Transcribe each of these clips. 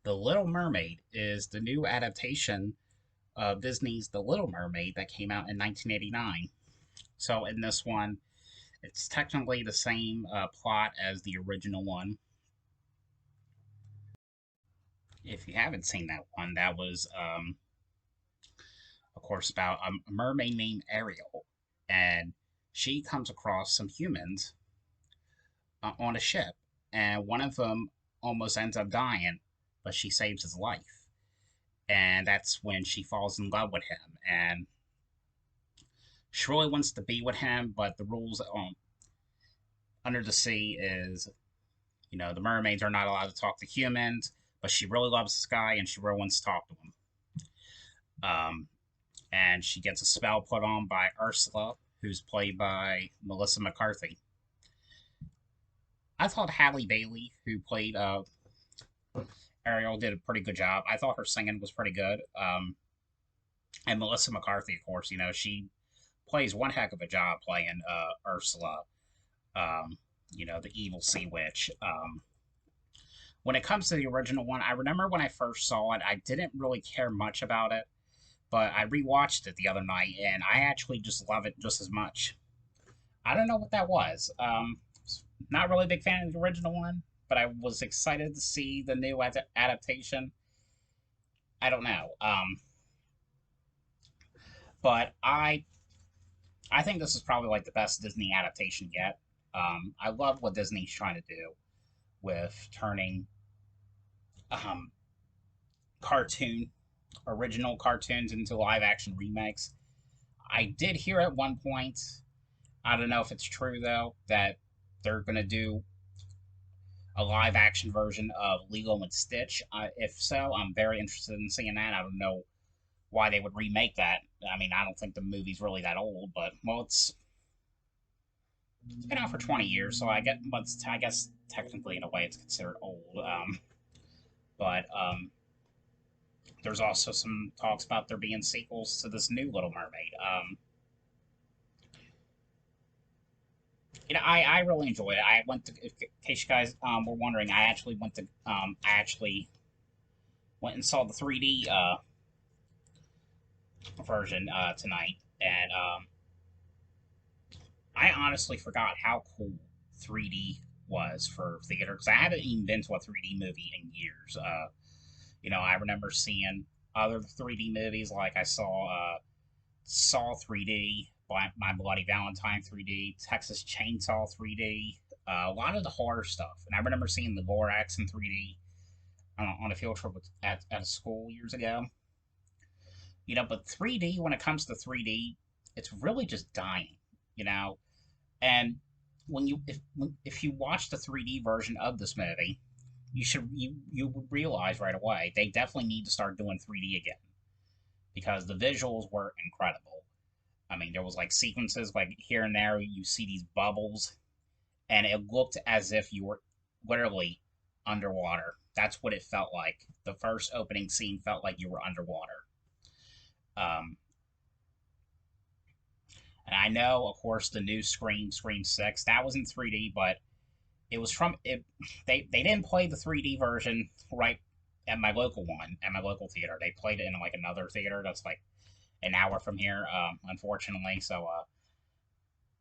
The Little Mermaid is the new adaptation of Disney's The Little Mermaid that came out in 1989. So in this one, it's technically the same plot as the original one. If you haven't seen that one, that was, of course, about a mermaid named Ariel, and she comes across some humans on a ship, and one of them almost ends up dying, but she saves his life, and that's when she falls in love with him, and she really wants to be with him, but the rules under the sea is, the mermaids are not allowed to talk to humans, but she really loves this guy and she really wants to talk to him. Um, and she gets a spell put on by Ursula, who's played by Melissa McCarthy. I thought Halle Bailey, who played Ariel, did a pretty good job. I thought her singing was pretty good. And Melissa McCarthy, of course, she plays one heck of a job playing Ursula, the evil sea witch. When it comes to the original one, I remember when I first saw it, I didn't really care much about it, but I rewatched it the other night, and I actually just love it just as much. I don't know what that was. Not really a big fan of the original one, but I was excited to see the new adaptation. I don't know. But I think this is probably like the best Disney adaptation yet. I love what Disney's trying to do with turning um, cartoon original cartoons into live action remakes. I did hear at one point, I don't know if it's true though, that they're going to do a live action version of Lilo and Stitch. If so, I'm very interested in seeing that. I don't know why they would remake that. I mean, I don't think the movie's really that old, but well, it's been out for 20 years, so I guess technically in a way it's considered old. But there's also some talks about there being sequels to this new Little Mermaid. I really enjoyed it. I went to, in case you guys were wondering, I actually went and saw the 3D version tonight, and I honestly forgot how cool 3D was for theater because I hadn't even been to a 3D movie in years. I remember seeing other 3D movies like I saw 3D, My Bloody Valentine 3D, Texas Chainsaw 3D, a lot of the horror stuff. And I remember seeing the Lorax in 3D on a field trip at a school years ago. But 3D, when it comes to 3D, it's really just dying, you know? And if you watch the 3D version of this movie, you would realize right away they definitely need to start doing 3D again because the visuals were incredible. I mean, there was like sequences like here and there you see these bubbles, and it looked as if you were literally underwater. That's what it felt like. The first opening scene felt like you were underwater. Um, and I know, of course, the new Scream 6, that was in 3D, but it was from it. They didn't play the 3D version right at my local one, at my local theater. They played it in like another theater that's like an hour from here, unfortunately. So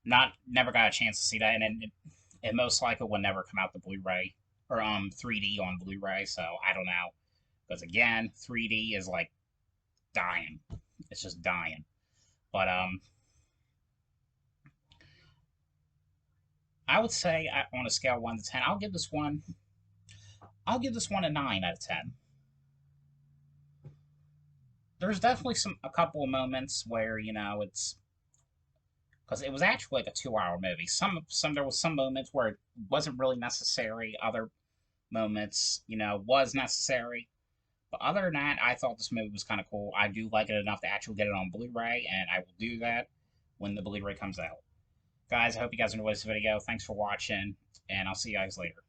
not never got a chance to see that, and it most likely will never come out the Blu-ray or 3D on Blu-ray. So I don't know, because again, 3D is like dying. It's just dying. But I would say on a scale of 1 to 10, I'll give this one a 9 out of 10. There's definitely a couple of moments where it's because it was actually like a 2-hour movie. There was some moments where it wasn't really necessary. Other moments, was necessary. But other than that, I thought this movie was kind of cool. I do like it enough to actually get it on Blu-ray, and I will do that when the Blu-ray comes out. Guys, I hope you guys enjoyed this video. Thanks for watching, and I'll see you guys later.